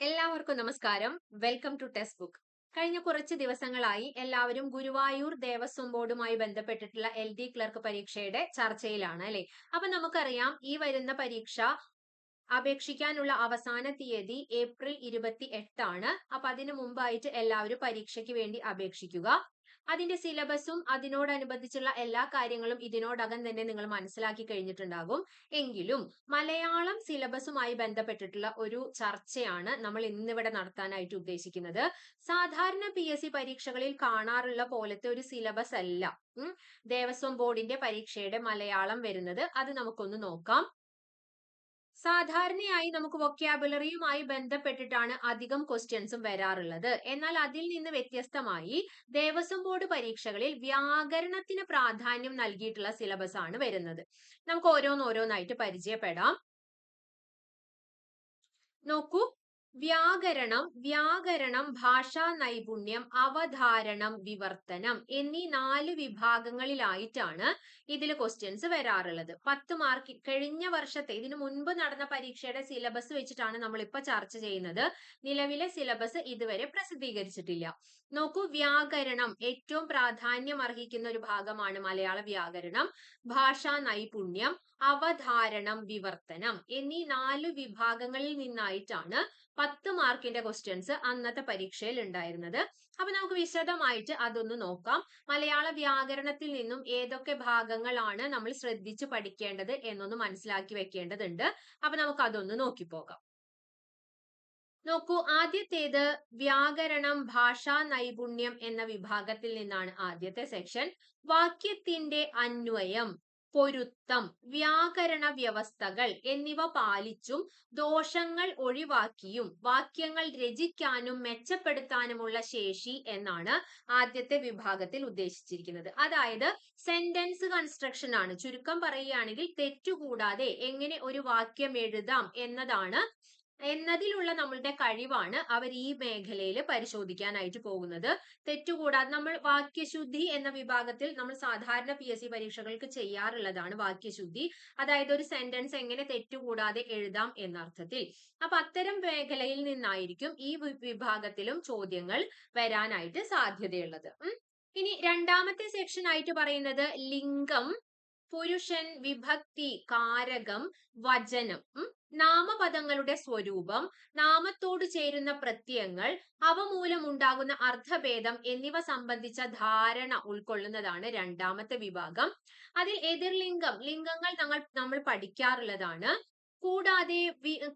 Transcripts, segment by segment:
എല്ലാവർക്കും നമസ്കാരം. Welcome to text book. കഴിഞ്ഞ കുറച്ച് ദിവസങ്ങളായി എല്ലാവരും ഗുരുവായൂർ ദേവസ്വം ബോർഡുമായി ബന്ധപ്പെട്ടിട്ടുള്ള LD ക്ലർക്ക് പരീക്ഷയുടെ ചർച്ചയിലാണ് അല്ലെ. അപ്പൊ നമുക്കറിയാം ഈ വരുന്ന പരീക്ഷ അപേക്ഷിക്കാനുള്ള അവസാന തീയതി ഏപ്രിൽ 28 ആണ്. അപ്പൊ അതിനു മുമ്പായിട്ട് എല്ലാവരും പരീക്ഷയ്ക്ക് വേണ്ടി അപേക്ഷിക്കുക. അതിന്റെ സിലബസും അതിനോടനുബന്ധിച്ചുള്ള എല്ലാ കാര്യങ്ങളും ഇതിനോടകം തന്നെ നിങ്ങൾ മനസ്സിലാക്കി കഴിഞ്ഞിട്ടുണ്ടാകും. എങ്കിലും മലയാളം സിലബസുമായി ബന്ധപ്പെട്ടിട്ടുള്ള ഒരു ചർച്ചയാണ് നമ്മൾ ഇന്നിവിടെ നടത്താനായിട്ട് ഉദ്ദേശിക്കുന്നത്. സാധാരണ PSC പരീക്ഷകളിൽ കാണാറുള്ള പോലത്തെ ഒരു സിലബസ് അല്ല ദേവസ്വം ബോർഡിന്റെ പരീക്ഷയുടെ മലയാളം വരുന്നത്. അത് നമുക്കൊന്ന് നോക്കാം. സാധാരണയായി നമുക്ക് വൊക്കാബുലറിയുമായി ബന്ധപ്പെട്ടിട്ടാണ് അധികം ക്വസ്റ്റ്യൻസും വരാറുള്ളത്. എന്നാൽ അതിൽ നിന്ന് വ്യത്യസ്തമായി ദേവസ്വം ബോർഡ് പരീക്ഷകളിൽ വ്യാകരണത്തിന് പ്രാധാന്യം നൽകിയിട്ടുള്ള സിലബസ് ആണ് വരുന്നത്. നമുക്ക് ഓരോന്നോരോന്നായിട്ട് പരിചയപ്പെടാം. നോക്കൂ, വ്യാകരണം, ഭാഷാ നൈപുണ്യം, അവധാരണം, വിവർത്തനം എന്നീ 4 വിഭാഗങ്ങളിലായിട്ടാണ് ഇതിൽ ക്വസ്റ്റ്യൻസ് വരാറുള്ളത്. 10 മാർക്ക് കഴിഞ്ഞ വർഷത്തെ ഇതിനു മുൻപ് നടന്ന പരീക്ഷയുടെ സിലബസ് വെച്ചിട്ടാണ് നമ്മൾ ഇപ്പൊ ചർച്ച ചെയ്യുന്നത്. നിലവിലെ സിലബസ് ഇതുവരെ പ്രസിദ്ധീകരിച്ചിട്ടില്ല. നോക്കൂ, വ്യാകരണം ഏറ്റവും പ്രാധാന്യം അർഹിക്കുന്ന ഒരു ഭാഗമാണ് മലയാള വ്യാകരണം. ഭാഷാ നൈപുണ്യം, അവധാരണം, വിവർത്തനം എന്നീ 4 വിഭാഗങ്ങളിൽ നിന്നായിട്ടാണ് 10 മാർക്കിന്റെ ക്വസ്റ്റ്യൻസ് അന്നത്തെ പരീക്ഷയിൽ ഉണ്ടായിരുന്നത്. അപ്പൊ നമുക്ക് വിശദമായിട്ട് അതൊന്ന് നോക്കാം. മലയാള വ്യാകരണത്തിൽ നിന്നും ഏതൊക്കെ ഭാഗങ്ങളാണ് നമ്മൾ ശ്രദ്ധിച്ച് പഠിക്കേണ്ടത് എന്നൊന്ന് മനസ്സിലാക്കി വെക്കേണ്ടതുണ്ട്. അപ്പൊ നമുക്ക് അതൊന്ന് നോക്കിപ്പോകാം. നോക്കൂ, ആദ്യത്തേത് വ്യാകരണം, ഭാഷാ നൈപുണ്യം എന്ന വിഭാഗത്തിൽ നിന്നാണ് ആദ്യത്തെ സെക്ഷൻ. വാക്യത്തിന്റെ അന്വയം, പൊരുത്തം, വ്യാകരണ വ്യവസ്ഥകൾ എന്നിവ പാലിച്ചും ദോഷങ്ങൾ ഒഴിവാക്കിയും വാക്യങ്ങൾ രചിക്കാനും മെച്ചപ്പെടുത്താനുമുള്ള ശേഷി എന്നാണ് ആദ്യത്തെ വിഭാഗത്തിൽ ഉദ്ദേശിച്ചിരിക്കുന്നത്. അതായത് സെന്റൻസ് കൺസ്ട്രക്ഷൻ ആണ്. ചുരുക്കം പറയുകയാണെങ്കിൽ തെറ്റുകൂടാതെ എങ്ങനെ ഒരു വാക്യം എഴുതാം എന്നതിലുള്ള നമ്മളുടെ കഴിവാണ് അവർ ഈ മേഖലയിൽ പരിശോധിക്കാനായിട്ട് പോകുന്നത്. തെറ്റുകൂടാതെ നമ്മൾ വാക്യശുദ്ധി എന്ന വിഭാഗത്തിൽ നമ്മൾ സാധാരണ PSC പരീക്ഷകൾക്ക് ചെയ്യാറുള്ളതാണ് വാക്യശുദ്ധി. അതായത് ഒരു സെന്റൻസ് എങ്ങനെ തെറ്റുകൂടാതെ എഴുതാം എന്ന അർത്ഥത്തിൽ. അപ്പൊ അത്തരം മേഖലയിൽ നിന്നായിരിക്കും ഈ വിഭാഗത്തിലും ചോദ്യങ്ങൾ വരാനായിട്ട് സാധ്യതയുള്ളത്. ഇനി രണ്ടാമത്തെ സെക്ഷൻ ആയിട്ട് പറയുന്നത് ലിംഗം, പുരുഷൻ, വിഭക്തി, കാരകം, വചനം, നാമപദങ്ങളുടെ സ്വരൂപം, നാമത്തോട് ചേരുന്ന പ്രത്യയങ്ങൾ, അവ മൂലമുണ്ടാകുന്ന അർത്ഥഭേദം എന്നിവ സംബന്ധിച്ച ധാരണ ഉൾക്കൊള്ളുന്നതാണ് രണ്ടാമത്തെ വിഭാഗം. അതിൽ ലിംഗങ്ങൾ നമ്മൾ പഠിക്കാറുള്ളതാണ്. കൂടാതെ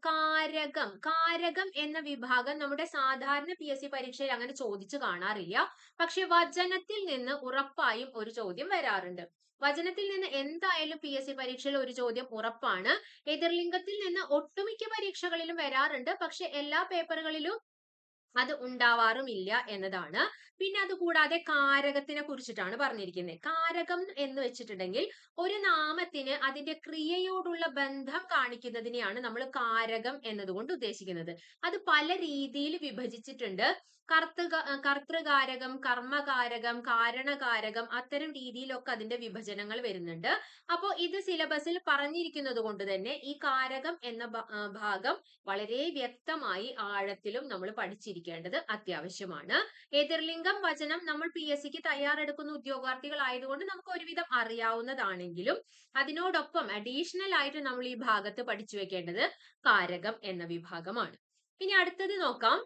കാരകം എന്ന വിഭാഗം നമ്മുടെ സാധാരണ PSC പരീക്ഷയിൽ അങ്ങനെ ചോദിച്ചു കാണാറില്ല. പക്ഷെ വചനത്തിൽ നിന്ന് ഉറപ്പായും ഒരു ചോദ്യം വരാറുണ്ട്. വചനത്തിൽ നിന്ന് എന്തായാലും PSC പരീക്ഷയിൽ ഒരു ചോദ്യം ഉറപ്പാണ്. എതിർലിംഗത്തിൽ നിന്ന് ഒട്ടുമിക്ക പരീക്ഷകളിലും വരാറുണ്ട്. പക്ഷെ എല്ലാ പേപ്പറുകളിലും അത് ഉണ്ടാവാറുമില്ല എന്നതാണ്. പിന്നെ അതുകൂടാതെ കാരകത്തിനെ കുറിച്ചിട്ടാണ് പറഞ്ഞിരിക്കുന്നത്. കാരകം എന്ന് വെച്ചിട്ടുണ്ടെങ്കിൽ ഒരു നാമത്തിന് അതിന്റെ ക്രിയയോടുള്ള ബന്ധം കാണിക്കുന്നതിനെയാണ് നമ്മൾ കാരകം എന്നതുകൊണ്ട് ഉദ്ദേശിക്കുന്നത്. അത് പല രീതിയിൽ വിഭജിച്ചിട്ടുണ്ട്. കർത്തൃകാരകം, കർമ്മകാരകം, കാരണകാരകം, അത്തരം രീതിയിലൊക്കെ അതിന്റെ വിഭജനങ്ങൾ വരുന്നുണ്ട്. അപ്പോ ഇത് സിലബസിൽ പറഞ്ഞിരിക്കുന്നത് കൊണ്ട് തന്നെ ഈ കാരകം എന്ന ഭാഗം വളരെ വ്യക്തമായി ആഴത്തിലും നമ്മൾ പഠിച്ചിരിക്കേണ്ടത് അത്യാവശ്യമാണ്. എതിർലിംഗം, വചനം നമ്മൾ PSCക്ക് തയ്യാറെടുക്കുന്ന ഉദ്യോഗാർത്ഥികൾ ആയതുകൊണ്ട് നമുക്ക് ഒരുവിധം അറിയാവുന്നതാണെങ്കിലും അതിനോടൊപ്പം അഡീഷണൽ ആയിട്ട് നമ്മൾ ഈ ഭാഗത്ത് പഠിച്ചു വെക്കേണ്ടത് കാരകം എന്ന വിഭാഗമാണ്. ഇനി അടുത്തത് നോക്കാം.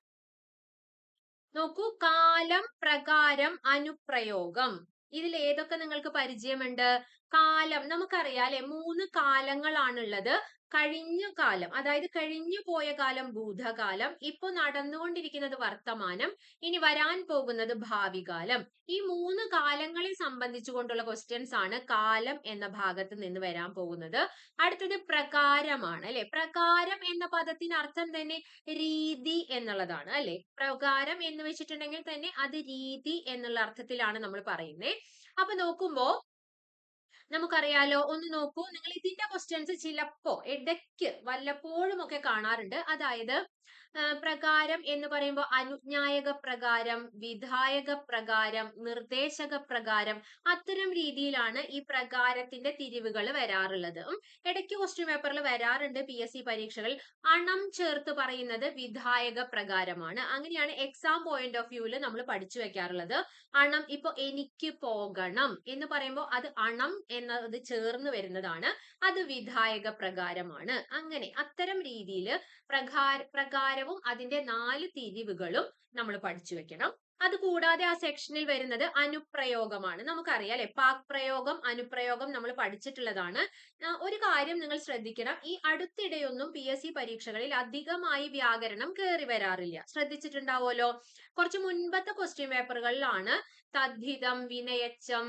നോക്കൂ, കാലം, പ്രകാരം, അനുപ്രയോഗം. ഇതിൽ ഏതൊക്കെ നിങ്ങൾക്ക് പരിചയമുണ്ട്? കാലം നമുക്കറിയാം അല്ലെ, 3 കാലങ്ങളാണുള്ളത്. കഴിഞ്ഞ കാലം, അതായത് കഴിഞ്ഞു പോയ കാലം ഭൂതകാലം, ഇപ്പൊ നടന്നുകൊണ്ടിരിക്കുന്നത് വർത്തമാനം, ഇനി വരാൻ പോകുന്നത് ഭാവി കാലം. ഈ 3 കാലങ്ങളെ സംബന്ധിച്ചുകൊണ്ടുള്ള ക്വസ്റ്റ്യൻസ് ആണ് കാലം എന്ന ഭാഗത്ത് നിന്ന് വരാൻ പോകുന്നത്. അടുത്തത് പ്രകാരമാണ് അല്ലെ. പ്രകാരം എന്ന പദത്തിന് അർത്ഥം തന്നെ രീതി എന്നുള്ളതാണ് അല്ലെ. പ്രകാരം എന്ന് വെച്ചിട്ടുണ്ടെങ്കിൽ തന്നെ അത് രീതി എന്നുള്ള അർത്ഥത്തിലാണ് നമ്മൾ പറയുന്നത്. അപ്പൊ നോക്കുമ്പോ നമുക്കറിയാലോ, ഒന്ന് നോക്കൂ, നിങ്ങൾ ഇതിന്റെ ക്വസ്റ്റ്യൻസ് ചിലപ്പോ ഇടയ്ക്ക് വല്ലപ്പോഴും ഒക്കെ കാണാറുണ്ട്. അതായത് പ്രകാരം എന്ന് പറയുമ്പോൾ അനുജ്ഞായക പ്രകാരം, വിധായക പ്രകാരം, നിർദ്ദേശക പ്രകാരം, അത്തരം രീതിയിലാണ് ഈ പ്രകാരത്തിന്റെ തിരിവുകൾ വരാറുള്ളത്. ഇടയ്ക്ക് ക്വസ്റ്റ്യൻ പേപ്പറിൽ വരാറുണ്ട് PSC പരീക്ഷകളിൽ. അണം ചേർത്ത് പറയുന്നത് വിധായക പ്രകാരമാണ്. അങ്ങനെയാണ് എക്സാം പോയിന്റ് ഓഫ് വ്യൂവിൽ നമ്മൾ പഠിച്ചു വെക്കാറുള്ളത്. അണം, ഇപ്പൊ എനിക്ക് പോകണം എന്ന് പറയുമ്പോൾ അത് അണം എന്നത് ചേർന്ന് വരുന്നതാണ്, അത് വിധായക പ്രകാരമാണ്. അങ്ങനെ അത്തരം രീതിയിൽ പ്രകാരവും അതിന്റെ 4 തിരിവുകളും നമ്മൾ പഠിച്ചു വെക്കണം. അതുകൂടാതെ ആ സെക്ഷനിൽ വരുന്നത് അനുപ്രയോഗമാണ്. നമുക്കറിയാം അല്ലെ, പാക് പ്രയോഗം, അനുപ്രയോഗം നമ്മൾ പഠിച്ചിട്ടുള്ളതാണ്. ഒരു കാര്യം നിങ്ങൾ ശ്രദ്ധിക്കണം, ഈ അടുത്തിടെയൊന്നും PSC പരീക്ഷകളിൽ അധികമായി വ്യാകരണം കയറി വരാറില്ല. ശ്രദ്ധിച്ചിട്ടുണ്ടാവുമല്ലോ. കുറച്ച് മുൻപത്തെ ക്വസ്റ്റ്യൻ പേപ്പറുകളിലാണ് തദ്ധിതം, വിനയച്ചം,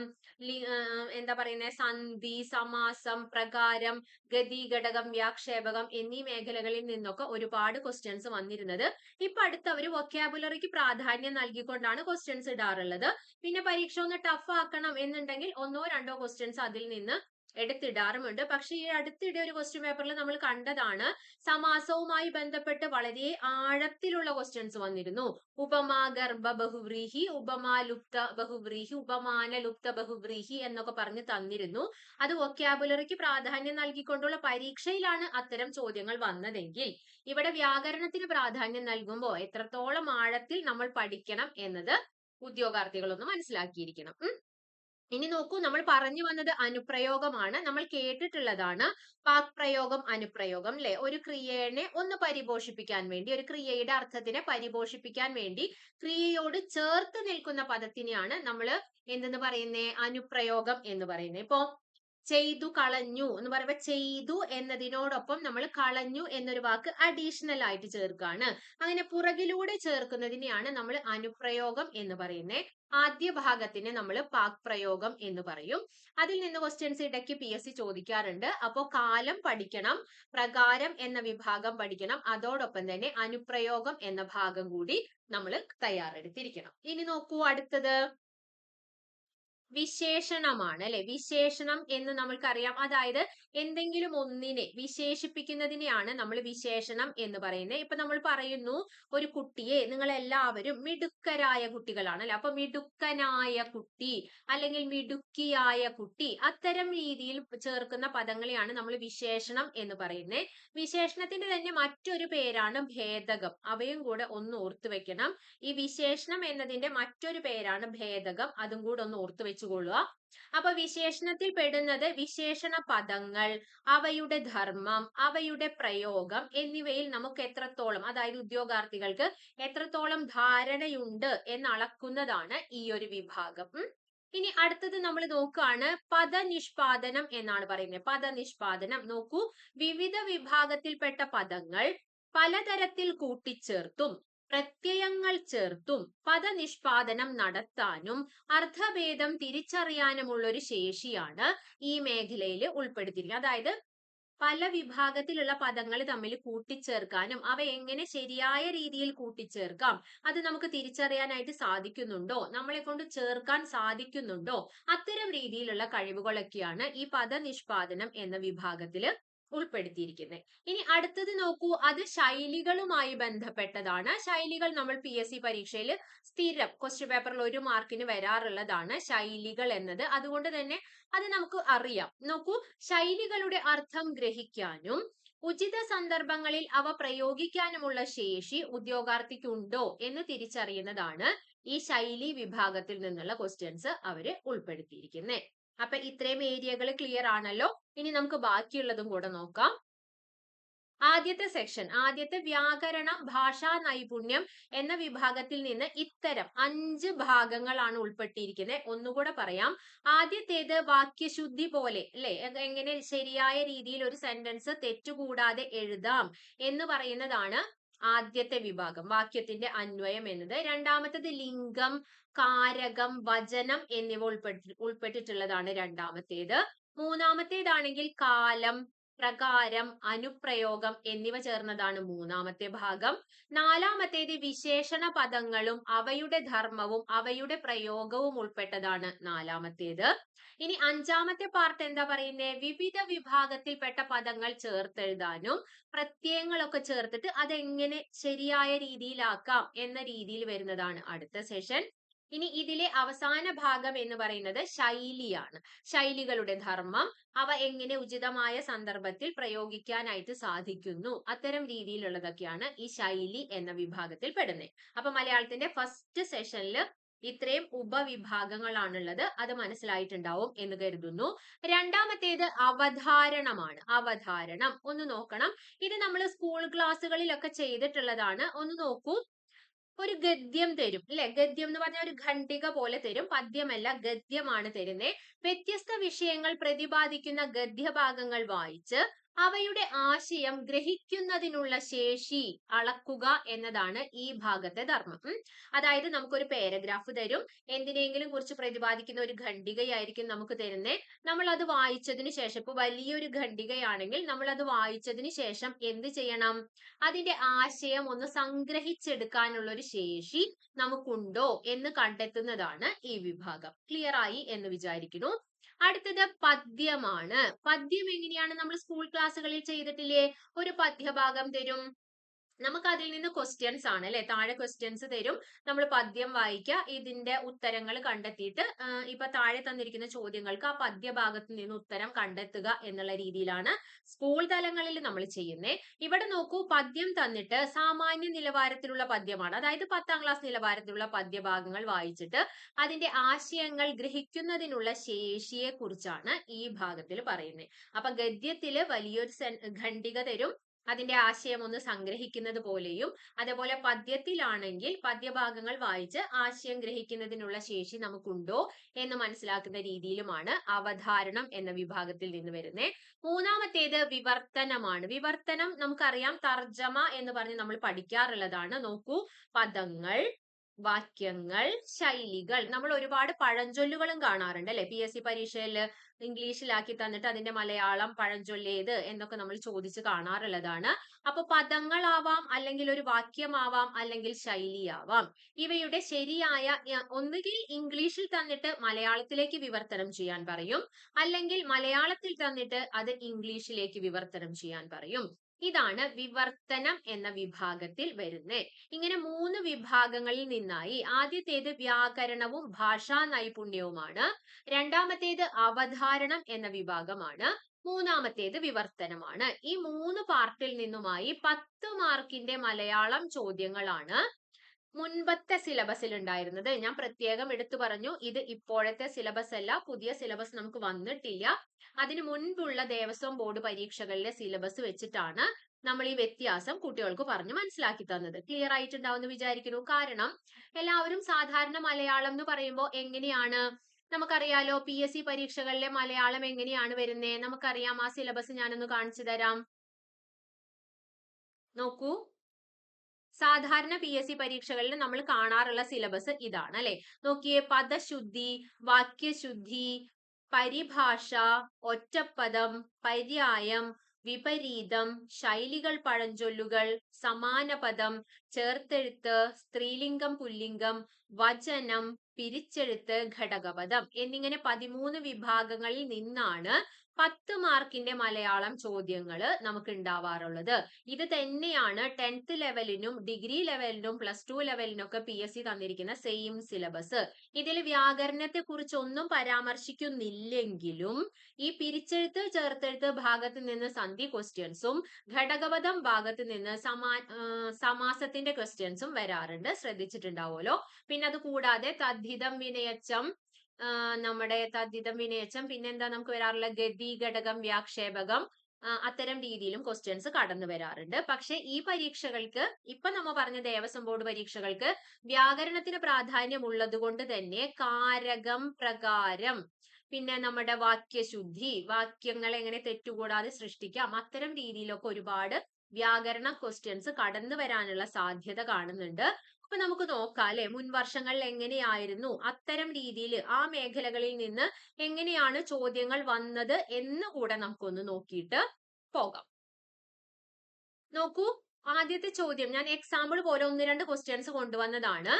എന്താ പറയുന്നത്, സന്ധി, സമാസം, പ്രകാരം, ഗതി, ഘടകം, വ്യാക്ഷേപകം എന്നീ മേഖലകളിൽ നിന്നൊക്കെ ഒരുപാട് ക്വസ്റ്റ്യൻസ് വന്നിരുന്നത്. ഇപ്പൊ അടുത്ത് അവര് വൊക്കാബുലറിക്ക് പ്രാധാന്യം നൽകിക്കൊണ്ടാണ് ക്വസ്റ്റ്യൻസ് ഇടാറുള്ളത്. പിന്നെ പരീക്ഷ ഒന്ന് ടഫ് ആക്കണം എന്നുണ്ടെങ്കിൽ 1-2 ക്വസ്റ്റ്യൻസ് അതിൽ നിന്ന് എടുത്തിടാറുമുണ്ട്. പക്ഷെ ഈ അടുത്തിടെ ഒരു ക്വസ്റ്റ്യൻ പേപ്പറിൽ നമ്മൾ കണ്ടതാണ്, സമാസവുമായി ബന്ധപ്പെട്ട് വളരെ ആഴത്തിലുള്ള ക്വസ്റ്റ്യൻസ് വന്നിരുന്നു. ഉപമാ ഗർഭ ബഹുവ്രീഹി, ഉപമാ ലുപ്ത ബഹുവ്രീഹി, ഉപമാന ലുപ്ത ബഹുവ്രീഹി എന്നൊക്കെ പറഞ്ഞ് തന്നിരുന്നു. അത് വൊക്കാബുലറിക്ക് പ്രാധാന്യം നൽകിക്കൊണ്ടുള്ള പരീക്ഷയിലാണ് അത്തരം ചോദ്യങ്ങൾ വന്നതെങ്കിൽ, ഇവിടെ വ്യാകരണത്തിന് പ്രാധാന്യം നൽകുമ്പോൾ എത്രത്തോളം ആഴത്തിൽ നമ്മൾ പഠിക്കണം എന്നത് ഉദ്യോഗാർത്ഥികളൊന്ന് മനസ്സിലാക്കിയിരിക്കണം. ഇനി നോക്കൂ, നമ്മൾ പറഞ്ഞു വന്നത് അനുപ്രയോഗമാണ്. നമ്മൾ കേട്ടിട്ടുള്ളതാണ് വാക് പ്രയോഗം, അനുപ്രയോഗം, അല്ലെ? ഒരു ക്രിയയെ ഒന്ന് പരിപോഷിപ്പിക്കാൻ വേണ്ടി, ഒരു ക്രിയയുടെ അർത്ഥത്തിനെ പരിപോഷിപ്പിക്കാൻ വേണ്ടി ക്രിയയോട് ചേർത്ത് നിൽക്കുന്ന പദത്തിനെയാണ് നമ്മൾ എന്തെന്ന് പറയുന്നേ, അനുപ്രയോഗം എന്ന് പറയുന്നത്. ഇപ്പോ ചെയ്തു, കളഞ്ഞു എന്ന് പറയുമ്പോൾ ചെയ്തു എന്നതിനോടൊപ്പം നമ്മൾ കളഞ്ഞു എന്നൊരു വാക്ക് അഡീഷണൽ ആയിട്ട് ചേർക്കാണ്. അങ്ങനെ പുറകിലൂടെ ചേർക്കുന്നതിനെയാണ് നമ്മൾ അനുപ്രയോഗം എന്ന് പറയുന്നത്. ആദ്യ ഭാഗത്തിന് നമ്മൾ പാക് പ്രയോഗം എന്ന് പറയും. അതിൽ നിന്ന് ക്വസ്റ്റ്യൻസ് ഇടയ്ക്ക് PSC ചോദിക്കാറുണ്ട്. അപ്പോ കാലം പഠിക്കണം, പ്രകാരം എന്ന വിഭാഗം പഠിക്കണം, അതോടൊപ്പം തന്നെ അനുപ്രയോഗം എന്ന ഭാഗം കൂടി നമ്മൾ തയ്യാറെടുത്തിരിക്കണം. ഇനി നോക്കൂ, അടുത്തത് വിശേഷണമാണ്, അല്ലെ? വിശേഷണം എന്ന് നമ്മൾക്കറിയാം, അതായത് എന്തെങ്കിലും ഒന്നിനെ വിശേഷിപ്പിക്കുന്നതിനെയാണ് നമ്മൾ വിശേഷണം എന്ന് പറയുന്നത്. ഇപ്പൊ നമ്മൾ പറയുന്നു, ഒരു കുട്ടിയെ നിങ്ങൾ എല്ലാവരും മിടുക്കരായ കുട്ടികളാണ്, അല്ലെ? അപ്പൊ മിടുക്കനായ കുട്ടി അല്ലെങ്കിൽ മിടുക്കിയായ കുട്ടി, അത്തരം രീതിയിൽ ചേർക്കുന്ന പദങ്ങളെയാണ് നമ്മൾ വിശേഷണം എന്ന് പറയുന്നത്. വിശേഷണത്തിന്റെ തന്നെ മറ്റൊരു പേരാണ് ഭേദകം. അവയും കൂടെ ഒന്ന് ഓർത്തു വെക്കണം. ഈ വിശേഷണം എന്നതിന്റെ മറ്റൊരു പേരാണ് ഭേദകം. അതും കൂടെ ഒന്ന് ഓർത്തു വെച്ചുകൊള്ളുക. അപ്പൊ വിശേഷണത്തിൽ പെടുന്നത് വിശേഷണ പദങ്ങൾ, അവയുടെ ധർമ്മം, അവയുടെ പ്രയോഗം എന്നിവയിൽ നമുക്ക് എത്രത്തോളം, അതായത് ഉദ്യോഗാർത്ഥികൾക്ക് എത്രത്തോളം ധാരണയുണ്ട് എന്നളക്കുന്നതാണ് ഈ ഒരു വിഭാഗം. ഇനി അടുത്തത് നമ്മൾ നോക്കുകയാണ്, പദനിഷ്പാദനം എന്നാണ് പറയുന്നത്. പദനിഷ്പാദനം നോക്കൂ, വിവിധ വിഭാഗത്തിൽപ്പെട്ട പദങ്ങൾ പലതരത്തിൽ കൂട്ടിച്ചേർത്തും പ്രത്യയങ്ങൾ ചേർത്തും പദനിഷ്പാദനം നടത്താനും അർത്ഥഭേദം തിരിച്ചറിയാനുമുള്ള ഒരു ശേഷിയാണ് ഈ മേഖലയിൽ ഉൾപ്പെടുത്തിയിരിക്കുന്നത്. അതായത് പല വിഭാഗത്തിലുള്ള പദങ്ങൾ തമ്മിൽ കൂട്ടിച്ചേർക്കാനും അവ എങ്ങനെ ശരിയായ രീതിയിൽ കൂട്ടിച്ചേർക്കാം, അത് നമുക്ക് തിരിച്ചറിയാനായിട്ട് സാധിക്കുന്നുണ്ടോ, നമ്മളെ കൊണ്ട് ചേർക്കാൻ സാധിക്കുന്നുണ്ടോ, അത്തരം രീതിയിലുള്ള കഴിവുകളൊക്കെയാണ് ഈ പദനിഷ്പാദനം എന്ന വിഭാഗത്തിൽ ഉൾപ്പെടുത്തിയിരിക്കുന്നത്. ഇനി അടുത്തത് നോക്കൂ, അത് ശൈലികളുമായി ബന്ധപ്പെട്ടതാണ്. ശൈലികൾ നമ്മൾ PSC പരീക്ഷയിൽ സ്ഥിരം ക്വസ്റ്റ്യൻ പേപ്പറിൽ 1 മാർക്കിന് വരാറുള്ളതാണ് ശൈലികൾ എന്നത്. അതുകൊണ്ട് തന്നെ അത് നമുക്ക് അറിയാം. നോക്കൂ, ശൈലികളുടെ അർത്ഥം ഗ്രഹിക്കാനും ഉചിത സന്ദർഭങ്ങളിൽ അവ പ്രയോഗിക്കാനുമുള്ള ശേഷി ഉദ്യോഗാർത്ഥിക്കുണ്ടോ എന്ന് തിരിച്ചറിയുന്നതാണ് ഈ ശൈലി വിഭാഗത്തിൽ നിന്നുള്ള ക്വസ്റ്റ്യൻസ് അവര് ഉൾപ്പെടുത്തിയിരിക്കുന്നത്. അപ്പൊ ഇത്രയും ഏരിയകൾ ക്ലിയർ ആണല്ലോ. ഇനി നമുക്ക് ബാക്കിയുള്ളതും കൂടെ നോക്കാം. ആദ്യത്തെ സെക്ഷൻ, ആദ്യത്തെ വ്യാകരണം, ഭാഷാ നൈപുണ്യം എന്ന വിഭാഗത്തിൽ നിന്ന് ഇത്തരം 5 ഭാഗങ്ങളാണ് ഉൾപ്പെട്ടിരിക്കുന്നത്. ഒന്നുകൂടെ പറയാം. ആദ്യത്തേത് വാക്യശുദ്ധി പോലെ, അല്ലെ? എങ്ങനെ ശരിയായ രീതിയിൽ ഒരു സെന്റൻസ് തെറ്റുകൂടാതെ എഴുതാം എന്ന് പറയുന്നതാണ് ആദ്യത്തെ വിഭാഗം, വാക്യത്തിന്റെ അന്വയം എന്നത്. രണ്ടാമത്തത് ലിംഗം, കാരകം, വചനം എന്നിവ ഉൾപ്പെട്ടിട്ടുള്ളതാണ് രണ്ടാമത്തേത്. മൂന്നാമത്തേതാണെങ്കിൽ കാലം, പ്രകാരം, അനുപ്രയോഗം എന്നിവ ചേർന്നതാണ് മൂന്നാമത്തെ ഭാഗം. നാലാമത്തേത് വിശേഷണ പദങ്ങളും അവയുടെ ധർമ്മവും അവയുടെ പ്രയോഗവും ഉൾപ്പെട്ടതാണ് നാലാമത്തേത്. ഇനി അഞ്ചാമത്തെ പാർട്ട് എന്താ പറയുന്നത്? വിവിധ വിഭാഗത്തിൽപ്പെട്ട പദങ്ങൾ ചേർത്തെഴുതാനും പ്രത്യയങ്ങളൊക്കെ ചേർത്തിട്ട് അതെങ്ങനെ ശരിയായ രീതിയിലാക്കാം എന്ന രീതിയിൽ വരുന്നതാണ് അടുത്ത സെഷൻ. ഇനി ഇതിലെ അവസാന ഭാഗം എന്ന് പറയുന്നത് ശൈലിയാണ്. ശൈലികളുടെ ധർമ്മം, അവ എങ്ങനെ ഉചിതമായ സന്ദർഭത്തിൽ പ്രയോഗിക്കാനായിട്ട് സാധിക്കുന്നു, അത്തരം രീതിയിലുള്ളതൊക്കെയാണ് ഈ ശൈലി എന്ന വിഭാഗത്തിൽ പെടുന്നത്. അപ്പൊ മലയാളത്തിന്റെ ഫസ്റ്റ് സെഷനിൽ ഇത്രയും ഉപവിഭാഗങ്ങളാണുള്ളത്. അത് മനസ്സിലായിട്ടുണ്ടാവും എന്ന് കരുതുന്നു. രണ്ടാമത്തേത് അവധാരണമാണ്. അവധാരണം ഒന്ന് നോക്കണം. ഇത് നമ്മൾ സ്കൂൾ ക്ലാസ്സുകളിലൊക്കെ ചെയ്തിട്ടുള്ളതാണ്. ഒന്ന് നോക്കൂ. ഒരു ഗദ്യം തരും അല്ലെ? ഗദ്യം എന്ന് പറഞ്ഞാൽ ഒരു ഖണ്ഡിക പോലെ തരും. പദ്യമല്ല, ഗദ്യമാണ് തരുന്നേ. വ്യത്യസ്ത വിഷയങ്ങൾ പ്രതിപാദിക്കുന്ന ഗദ്യഭാഗങ്ങൾ വായിച്ച് അവയുടെ ആശയം ഗ്രഹിക്കുന്നതിനുള്ള ശേഷി അളക്കുക എന്നതാണ് ഈ ഭാഗത്തെ ധർമ്മം. അതായത് നമുക്കൊരു പാരഗ്രാഫ് തരും, എന്തിനെങ്കിലും കുറിച്ച് പ്രതിപാദിക്കുന്ന ഒരു ഖണ്ഡികയായിരിക്കും നമുക്ക് തരുന്നേ. നമ്മൾ അത് വായിച്ചതിന് ശേഷം, ഇപ്പൊ വലിയൊരു ഖണ്ഡികയാണെങ്കിൽ നമ്മൾ അത് വായിച്ചതിന് ശേഷം എന്ത് ചെയ്യണം? അതിന്റെ ആശയം ഒന്ന് സംഗ്രഹിച്ചെടുക്കാനുള്ള ഒരു ശേഷി നമുക്കുണ്ടോ എന്ന് കണ്ടെത്തുന്നതാണ് ഈ വിഭാഗം. ക്ലിയർ ആയി എന്ന് വിചാരിക്കുന്നു. അടുത്തത് പദ്യമാണ്. പദ്യം എങ്ങനെയാണ്? നമ്മൾ സ്കൂൾ ക്ലാസ്സുകളിൽ ചെയ്തിട്ടില്ലേ? ഒരു പദ്യഭാഗം തരും, നമുക്ക് അതിൽ നിന്ന് ക്വസ്റ്റ്യൻസ് ആണ് അല്ലെ? താഴെ ക്വസ്റ്റ്യൻസ് തരും, നമ്മൾ പദ്യം വായിക്കുക, ഇതിന്റെ ഉത്തരങ്ങൾ കണ്ടെത്തിയിട്ട് ഇപ്പൊ താഴെ തന്നിരിക്കുന്ന ചോദ്യങ്ങൾക്ക് ആ പദ്യഭാഗത്ത് നിന്ന് ഉത്തരം കണ്ടെത്തുക എന്നുള്ള രീതിയിലാണ് സ്കൂൾ തലങ്ങളിൽ നമ്മൾ ചെയ്യുന്നത്. ഇവിടെ നോക്കൂ, പദ്യം തന്നിട്ട് സാമാന്യ നിലവാരത്തിലുള്ള പദ്യമാണ്, അതായത് 10ാം ക്ലാസ് നിലവാരത്തിലുള്ള പദ്യഭാഗങ്ങൾ വായിച്ചിട്ട് അതിന്റെ ആശയങ്ങൾ ഗ്രഹിക്കുന്നതിനുള്ള ശേഷിയെ കുറിച്ചാണ് ഈ ഭാഗത്തിൽ പറയുന്നത്. അപ്പൊ ഗദ്യത്തില് വലിയൊരു ഖണ്ഡിക തരും, അതിന്റെ ആശയം ഒന്ന് സംഗ്രഹിക്കുന്നത് പോലെയും, അതേപോലെ പദ്യത്തിലാണെങ്കിൽ പദ്യഭാഗങ്ങൾ വായിച്ച് ആശയം ഗ്രഹിക്കുന്നതിനുള്ള ശേഷി നമുക്കുണ്ടോ എന്ന് മനസ്സിലാക്കുന്ന രീതിയിലുമാണ് അവധാരണം എന്ന വിഭാഗത്തിൽ നിന്ന് വരുന്നത്. മൂന്നാമത്തേത് വിവർത്തനമാണ്. വിവർത്തനം നമുക്കറിയാം, തർജ്ജമ എന്ന് പറഞ്ഞ് നമ്മൾ പഠിക്കാറുള്ളതാണ്. നോക്കൂ, പദങ്ങൾ, വാക്യങ്ങൾ, ശൈലികൾ. നമ്മൾ ഒരുപാട് പഴഞ്ചൊല്ലുകളും കാണാറുണ്ട് അല്ലെ? PSC പരീക്ഷയിൽ ഇംഗ്ലീഷിലാക്കി തന്നിട്ട് അതിന്റെ മലയാളം പഴഞ്ചൊല്ലേത് എന്നൊക്കെ നമ്മൾ ചോദിച്ച് കാണാറുള്ളതാണ്. അപ്പൊ പദങ്ങളാവാം, അല്ലെങ്കിൽ ഒരു വാക്യമാവാം, അല്ലെങ്കിൽ ശൈലിയാവാം. ഇവയുടെ ശരിയായ ഒന്നുകിൽ ഇംഗ്ലീഷിൽ തന്നിട്ട് മലയാളത്തിലേക്ക് വിവർത്തനം ചെയ്യാൻ പറയും, അല്ലെങ്കിൽ മലയാളത്തിൽ തന്നിട്ട് അത് ഇംഗ്ലീഷിലേക്ക് വിവർത്തനം ചെയ്യാൻ പറയും. ഇതാണ് വിവർത്തനം എന്ന വിഭാഗത്തിൽ വരുന്നത്. ഇങ്ങനെ 3 വിഭാഗങ്ങളിൽ നിന്നായി ആദ്യത്തേത് വ്യാകരണവും ഭാഷാ നൈപുണ്യവുമാണ്, രണ്ടാമത്തേത് അവധാരണം എന്ന വിഭാഗമാണ്, മൂന്നാമത്തേത് വിവർത്തനമാണ്. ഈ 3 പാർട്ടിൽ നിന്നുമായി 10 മാർക്കിന്റെ മലയാളം ചോദ്യങ്ങളാണ് മുൻപത്തെ സിലബസിൽ ഉണ്ടായിരുന്നത്. ഞാൻ പ്രത്യേകം എടുത്തു പറഞ്ഞു, ഇത് ഇപ്പോഴത്തെ സിലബസ് അല്ല, പുതിയ സിലബസ് നമുക്ക് വന്നിട്ടില്ല. അതിനു മുൻപുള്ള ദേവസ്വം ബോർഡ് പരീക്ഷകളിലെ സിലബസ് വെച്ചിട്ടാണ് നമ്മൾ ഈ വ്യത്യാസം കുട്ടികൾക്ക് പറഞ്ഞു മനസ്സിലാക്കി തന്നത്. ക്ലിയർ ആയിട്ടുണ്ടാവും എന്ന് വിചാരിക്കുന്നു. കാരണം എല്ലാവരും സാധാരണ മലയാളം എന്ന് പറയുമ്പോൾ എങ്ങനെയാണ് നമുക്കറിയാലോ, PSC പരീക്ഷകളിലെ മലയാളം എങ്ങനെയാണ് വരുന്നത് നമുക്കറിയാം. ആ സിലബസ് ഞാനൊന്ന് കാണിച്ചു തരാം. നോക്കൂ, സാധാരണ PSC പരീക്ഷകളിൽ നമ്മൾ കാണാറുള്ള സിലബസ് ഇതാണ് അല്ലെ? നോക്കിയേ, പദശുദ്ധി, വാക്യശുദ്ധി, പരിഭാഷ, ഒറ്റപ്പദം, പര്യായം, വിപരീതം, ശൈലികൾ, പഴഞ്ചൊല്ലുകൾ, സമാനപദം, ചേർത്തെഴുത്ത്, സ്ത്രീലിംഗം പുല്ലിംഗം, വചനം, പിരിച്ചെഴുത്ത്, ഘടകപദം എന്നിങ്ങനെ 13 വിഭാഗങ്ങളിൽ നിന്നാണ് 10 മാർക്കിന്റെ മലയാളം ചോദ്യങ്ങൾ നമുക്ക് ഉണ്ടാവാറുള്ളത്. ഇത് തന്നെയാണ് 10th ലെവലിനും ഡിഗ്രി ലെവലിനും +2 ലെവലിനൊക്കെ PSC തന്നിരിക്കുന്ന സെയിം സിലബസ്. ഇതിൽ വ്യാകരണത്തെ കുറിച്ച് ഒന്നും പരാമർശിക്കുന്നില്ലെങ്കിലും ഈ പിരിച്ചെഴുത്ത് ചേർത്തെഴുത്ത് ഭാഗത്ത് നിന്ന് സന്ധി ക്വസ്റ്റ്യൻസും ഘടകപദം ഭാഗത്ത് നിന്ന് സമാസത്തിന്റെ ക്വസ്റ്റ്യൻസും വരാറുണ്ട്. ശ്രദ്ധിച്ചിട്ടുണ്ടാവുമല്ലോ. പിന്നെ അത് കൂടാതെ തദ്ധിതം വിനയച്ചം, നമ്മുടെ തദ്ധിതം വിനയച്ചം, പിന്നെന്താ നമുക്ക് വരാറുള്ള ഗതി, ഘടകം, വ്യാക്ഷേപകം, അത്തരം രീതിയിലും ക്വസ്റ്റ്യൻസ് കടന്നു വരാറുണ്ട്. പക്ഷെ ഈ പരീക്ഷകൾക്ക്, ഇപ്പൊ നമ്മ പറഞ്ഞ ദേവസ്വം ബോർഡ് പരീക്ഷകൾക്ക് വ്യാകരണത്തിന് പ്രാധാന്യം ഉള്ളത് കൊണ്ട് തന്നെ കാരകം, പ്രകാരം, പിന്നെ നമ്മുടെ വാക്യശുദ്ധി, വാക്യങ്ങൾ എങ്ങനെ തെറ്റുകൂടാതെ സൃഷ്ടിക്കാം, അത്തരം രീതിയിലൊക്കെ ഒരുപാട് വ്യാകരണ ക്വസ്റ്റ്യൻസ് കടന്നു വരാനുള്ള സാധ്യത കാണുന്നുണ്ട്. അപ്പൊ നമുക്ക് നോക്കാം അല്ലെ, മുൻ വർഷങ്ങളിൽ എങ്ങനെയായിരുന്നു, അത്തരം രീതിയിൽ ആ മേഖലകളിൽ നിന്ന് എങ്ങനെയാണ് ചോദ്യങ്ങൾ വന്നത് എന്ന് കൂടെ നമുക്കൊന്ന് നോക്കിയിട്ട് പോകാം. നോക്കൂ, ആദ്യത്തെ ചോദ്യം ഞാൻ എക്സാമ്പിൾ പോലെ 1-2 ക്വസ്റ്റ്യൻസ് കൊണ്ടുവന്നതാണ്.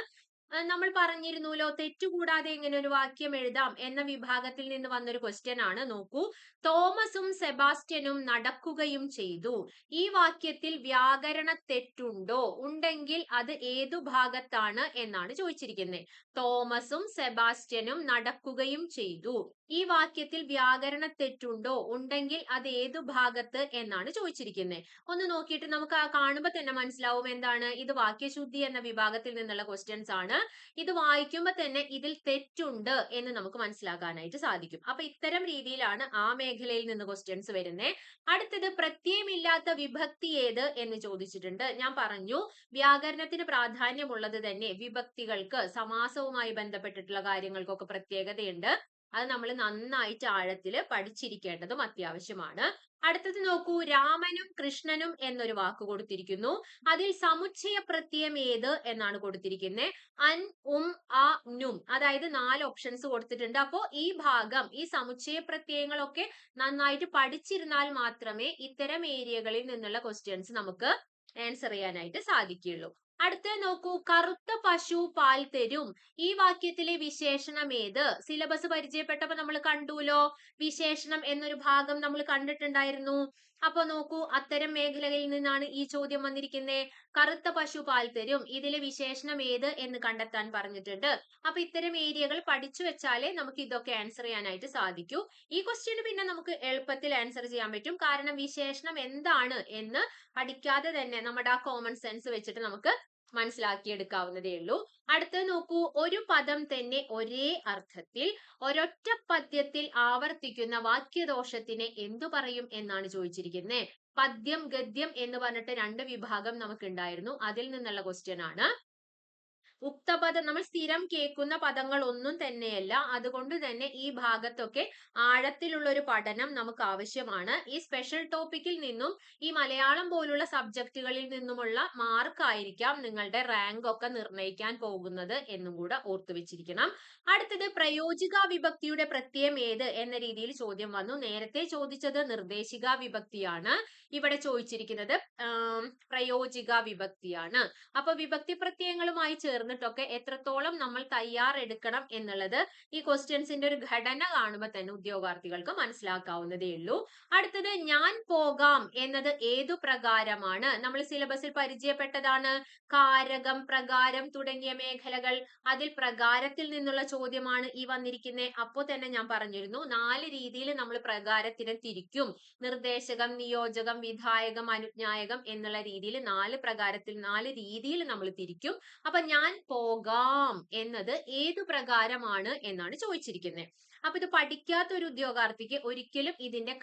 നമ്മൾ പറഞ്ഞിരുന്നല്ലോ തെറ്റുകൂടാതെ എങ്ങനെ ഒരു വാക്യം എഴുതാം എന്ന വിഭാഗത്തിൽ നിന്ന് വന്നൊരു ക്വസ്റ്റ്യൻ ആണ്. നോക്കൂ, തോമസും സെബാസ്റ്റ്യനും നടക്കുകയും ചെയ്തു. ഈ വാക്യത്തിൽ വ്യാകരണ തെറ്റുണ്ടോ? ഉണ്ടെങ്കിൽ അത് ഏതു ഭാഗത്താണ് എന്നാണ് ചോദിച്ചിരിക്കുന്നത്. തോമസും സെബാസ്റ്റ്യനും നടക്കുകയും ചെയ്തു. ഈ വാക്യത്തിൽ വ്യാകരണ തെറ്റുണ്ടോ? ഉണ്ടെങ്കിൽ അത് ഏതു ഭാഗത്ത് എന്നാണ് ചോദിച്ചിരിക്കുന്നത്. ഒന്ന് നോക്കിയിട്ട് നമുക്ക് കാണുമ്പോൾ തന്നെ മനസ്സിലാവും എന്താണ് ഇത്, വാക്യശുദ്ധി എന്ന വിഭാഗത്തിൽ നിന്നുള്ള ക്വസ്റ്റ്യൻസ് ആണ്. ഇത് വായിക്കുമ്പോൾ തന്നെ ഇതിൽ തെറ്റുണ്ട് എന്ന് നമുക്ക് മനസ്സിലാക്കാനായിട്ട് സാധിക്കും. അപ്പൊ ഇത്തരം രീതിയിലാണ് ആ മേഖലയിൽ നിന്ന് ക്വസ്റ്റ്യൻസ് വരുന്നത്. അടുത്തത് പ്രത്യയമില്ലാത്ത വിഭക്തി ഏത് എന്ന് ചോദിച്ചിട്ടുണ്ട്. ഞാൻ പറഞ്ഞു വ്യാകരണത്തിന് പ്രാധാന്യമുള്ളത് തന്നെ വിഭക്തികൾക്ക്, സമാസവുമായി ബന്ധപ്പെട്ടിട്ടുള്ള കാര്യങ്ങൾക്കൊക്കെ പ്രത്യേകതയുണ്ട്. അത് നമ്മൾ നന്നായിട്ട് ആഴത്തില് പഠിച്ചിരിക്കേണ്ടതും അത്യാവശ്യമാണ്. അടുത്തത് നോക്കൂ, രാമനും കൃഷ്ണനും എന്നൊരു വാക്ക് കൊടുത്തിരിക്കുന്നു. അതിൽ സമുച്ചയ പ്രത്യയം ഏത് എന്നാണ് കൊടുത്തിരിക്കുന്നത്. അൻ, അ, നും, അതായത് 4 ഓപ്ഷൻസ് കൊടുത്തിട്ടുണ്ട്. അപ്പോ ഈ ഭാഗം, ഈ സമുച്ചയ പ്രത്യയങ്ങളൊക്കെ നന്നായിട്ട് പഠിച്ചിരുന്നാൽ മാത്രമേ ഇത്തരം ഏരിയകളിൽ നിന്നുള്ള ക്വസ്റ്റ്യൻസ് നമുക്ക് ആൻസർ ചെയ്യാനായിട്ട് സാധിക്കുകയുള്ളൂ. അടുത്ത നോക്കൂ, കറുത്ത പശു പാൽ തരും. ഈ വാക്യത്തിലെ വിശേഷണം ഏത്? സിലബസ് പരിചയപ്പെട്ടപ്പോ നമ്മൾ കണ്ടുല്ലോ, വിശേഷണം എന്നൊരു ഭാഗം നമ്മൾ കണ്ടിട്ടുണ്ടായിരുന്നു. അപ്പൊ നോക്കൂ, അത്തരം മേഖലകളിൽ നിന്നാണ് ഈ ചോദ്യം വന്നിരിക്കുന്നത്. കറുത്ത പശു പാൽ തരും, ഇതിലെ വിശേഷണം ഏത് എന്ന് കണ്ടെത്താൻ പറഞ്ഞിട്ടുണ്ട്. അപ്പൊ ഇത്തരം ഏരിയകൾ പഠിച്ചു വെച്ചാലേ നമുക്ക് ഇതൊക്കെ ആൻസർ ചെയ്യാനായിട്ട് സാധിക്കൂ. ഈ ക്വസ്റ്റ്യന് പിന്നെ നമുക്ക് എളുപ്പത്തിൽ ആൻസർ ചെയ്യാൻ പറ്റും. കാരണം വിശേഷണം എന്താണ് എന്ന് പഠിക്കാതെ തന്നെ നമ്മുടെ ആ കോമൺ സെൻസ് വെച്ചിട്ട് നമുക്ക് മനസ്സിലാക്കിയെടുക്കാവുന്നതേ ഉള്ളൂ. അടുത്തത് നോക്കൂ, ഒരു പദം തന്നെ ഒരേ അർത്ഥത്തിൽ ഒരൊറ്റ പദ്യത്തിൽ ആവർത്തിക്കുന്ന വാക്യദോഷത്തിനെ എന്തു പറയും എന്നാണ് ചോദിച്ചിരിക്കുന്നത്. പദ്യം, ഗദ്യം എന്ന് പറഞ്ഞിട്ട് 2 വിഭാഗം നമുക്ക് ഉണ്ടായിരുന്നു. അതിൽ നിന്നുള്ള ക്വസ്റ്റ്യൻ ആണ്. ഉക്തപദം നമ്മൾ സ്ഥിരം കേൾക്കുന്ന പദങ്ങൾ ഒന്നും തന്നെയല്ല. അതുകൊണ്ട് തന്നെ ഈ ഭാഗത്തൊക്കെ ആഴത്തിലുള്ള ഒരു പഠനം നമുക്ക് ആവശ്യമാണ്. ഈ സ്പെഷ്യൽ ടോപ്പിക്കിൽ നിന്നും ഈ മലയാളം പോലുള്ള സബ്ജക്റ്റുകളിൽ നിന്നുമുള്ള മാർക്ക് ആയിരിക്കാം നിങ്ങളുടെ റാങ്ക് ഒക്കെ നിർണ്ണയിക്കാൻ പോകുന്നത് എന്നും കൂടെ ഓർത്തു വെച്ചിരിക്കണം. അടുത്തത് പ്രയോജിക വിഭക്തിയുടെ പ്രത്യയം ഏത് എന്ന രീതിയിൽ ചോദ്യം വന്നു. നേരത്തെ ചോദിച്ചത് നിർദ്ദേശിക വിഭക്തിയാണ്. ഇവിടെ ചോദിച്ചിരിക്കുന്നത് പ്രയോജിക വിഭക്തിയാണ്. അപ്പൊ വിഭക്തി പ്രത്യയങ്ങളുമായി ചേർന്നിട്ടൊക്കെ എത്രത്തോളം നമ്മൾ തയ്യാറെടുക്കണം എന്നുള്ളത് ഈ ക്വസ്റ്റ്യൻസിന്റെ ഒരു ഘടന കാണുമ്പോൾ തന്നെ ഉദ്യോഗാർത്ഥികൾക്ക് മനസ്സിലാക്കാവുന്നതേ ഉള്ളൂ. അടുത്തത് ഞാൻ പോകാം എന്നത് ഏതു പ്രകാരമാണ്? നമ്മൾ സിലബസിൽ പരിചയപ്പെട്ടതാണ്. കാരകം, പ്രകാരം തുടങ്ങിയ മേഖലകൾ. അതിൽ പ്രകാരത്തിൽ നിന്നുള്ള ചോദ്യമാണ് ഈ വന്നിരിക്കുന്നത്. അപ്പോ തന്നെ ഞാൻ പറഞ്ഞിരുന്നു 4 രീതിയിൽ നമ്മൾ പ്രകാരത്തിനെ തിരിക്കും. നിർദ്ദേശകം, നിയോജകം, വിധായകം, അനുജ്ഞായകം എന്നുള്ള രീതിയിൽ 4 പ്രകാരത്തിൽ 4 രീതിയിൽ നമ്മൾ തിരിക്കും. അപ്പൊ ഞാൻ പോകാം എന്നത് ഏതു പ്രകാരമാണ് എന്നാണ് ചോദിച്ചിരിക്കുന്നത്. അപ്പൊ ഇത് പഠിക്കാത്ത ഒരു ഉദ്യോഗാർത്ഥിക്ക് ഒരിക്കലും ഇതിന്റെ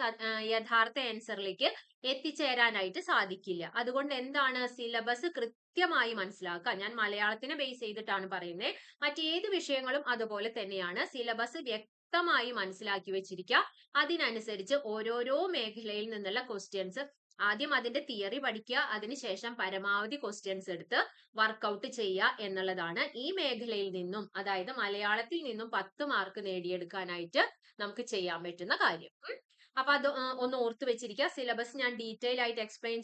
യഥാർത്ഥ ആൻസറിലേക്ക് എത്തിച്ചേരാനായിട്ട് സാധിക്കില്ല. അതുകൊണ്ട് എന്താണ്, സിലബസ് കൃത്യമായി മനസ്സിലാക്കുക. ഞാൻ മലയാളത്തിനെ ബേസ് ചെയ്തിട്ടാണ് പറയുന്നത്. മറ്റേത് വിഷയങ്ങളും അതുപോലെ തന്നെയാണ്. സിലബസ് വ്യക്തമായി മനസ്സിലാക്കി വെച്ചിരിക്കുക. അതിനനുസരിച്ച് ഓരോരോ മേഖലയിൽ നിന്നുള്ള ക്വസ്റ്റ്യൻസ് ആദ്യം അതിന്റെ തിയറി പഠിക്കുക, അതിനുശേഷം പരമാവധി ക്വസ്റ്റ്യൻസ് എടുത്ത് വർക്കൗട്ട് ചെയ്യുക എന്നുള്ളതാണ് ഈ മേഖലയിൽ നിന്നും, അതായത് മലയാളത്തിൽ നിന്നും 10 മാർക്ക് നേടിയെടുക്കാനായിട്ട് നമുക്ക് ചെയ്യാൻ പറ്റുന്ന കാര്യം. അപ്പൊ അത് ഒന്ന് ഓർത്ത് വെച്ചിരിക്കുക. സിലബസ് ഞാൻ ഡീറ്റെയിൽ ആയിട്ട് എക്സ്പ്ലെയിൻ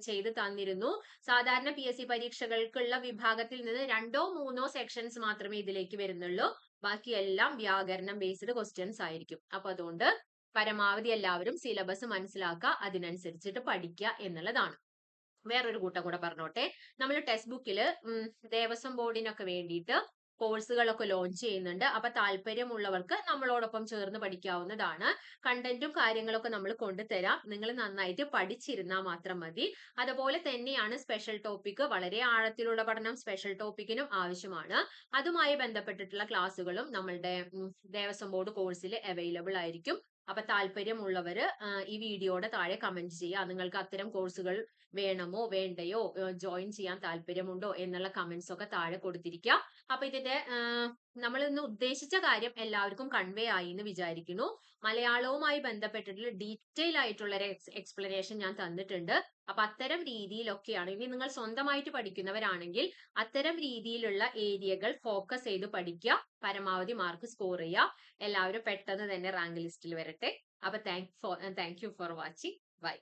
ചെയ്ത് തന്നിരുന്നു. സാധാരണ PSC പരീക്ഷകൾക്കുള്ള വിഭാഗത്തിൽ നിന്ന് 2ഓ 3ഓ സെക്ഷൻസ് മാത്രമേ ഇതിലേക്ക് വരുന്നുള്ളൂ. ബാക്കിയെല്ലാം വ്യാകരണം ബേസ്ഡ് ക്വസ്റ്റ്യൻസ് ആയിരിക്കും. അപ്പൊ അതുകൊണ്ട് പരമാവധി എല്ലാവരും സിലബസ് മനസ്സിലാക്കുക, അതിനനുസരിച്ചിട്ട് പഠിക്കുക എന്നുള്ളതാണ്. വേറൊരു കൂട്ടം കൂടെ പറഞ്ഞോട്ടെ. നമ്മൾ ടെക്സ്റ്റ് ബുക്കിൽ ദേവസ്വം ബോർഡിനൊക്കെ വേണ്ടിയിട്ട് കോഴ്സുകളൊക്കെ ലോഞ്ച് ചെയ്യുന്നുണ്ട്. അപ്പൊ താല്പര്യമുള്ളവർക്ക് നമ്മളോടൊപ്പം ചേർന്ന് പഠിക്കാവുന്നതാണ്. കണ്ടന്റും കാര്യങ്ങളൊക്കെ നമ്മൾ കൊണ്ടുതരാം. നിങ്ങൾ നന്നായിട്ട് പഠിച്ചിരുന്നാൽ മാത്രം മതി. അതുപോലെ തന്നെയാണ് സ്പെഷ്യൽ ടോപ്പിക്. വളരെ ആഴത്തിലുള്ള പഠനം സ്പെഷ്യൽ ടോപ്പിക്കിനും ആവശ്യമാണ്. അതുമായി ബന്ധപ്പെട്ടിട്ടുള്ള ക്ലാസ്സുകളും നമ്മളുടെ ദേവസ്വം ബോർഡ് കോഴ്സിൽ അവൈലബിൾ ആയിരിക്കും. അപ്പൊ താല്പര്യമുള്ളവര് ഈ വീഡിയോയുടെ താഴെ കമന്റ് ചെയ്യുക. നിങ്ങൾക്ക് അത്തരം കോഴ്സുകൾ വേണമോ വേണ്ടയോ, ജോയിൻ ചെയ്യാൻ താല്പര്യമുണ്ടോ എന്നുള്ള കമന്റ്സ് ഒക്കെ താഴെ കൊടുത്തിരിക്കുക. അപ്പൊ ഇതിന്റെ നമ്മൾ ഇന്ന് ഉദ്ദേശിച്ച കാര്യം എല്ലാവർക്കും കൺവേ ആയി എന്ന് വിചാരിക്കുന്നു. മലയാളവുമായി ബന്ധപ്പെട്ടിട്ടുള്ള ഡീറ്റെയിൽ ആയിട്ടുള്ള ഒരു എക്സ്പ്ലനേഷൻ ഞാൻ തന്നിട്ടുണ്ട്. അപ്പൊ അത്തരം രീതിയിലൊക്കെയാണ്. ഇനി നിങ്ങൾ സ്വന്തമായിട്ട് പഠിക്കുന്നവരാണെങ്കിൽ അത്തരം രീതിയിലുള്ള ഏരിയകൾ ഫോക്കസ് ചെയ്ത് പഠിക്കുക, പരമാവധി മാർക്ക് സ്കോർ ചെയ്യുക. എല്ലാവരും പെട്ടെന്ന് തന്നെ റാങ്ക് ലിസ്റ്റിൽ വരട്ടെ. അപ്പൊ thank you for watching. By.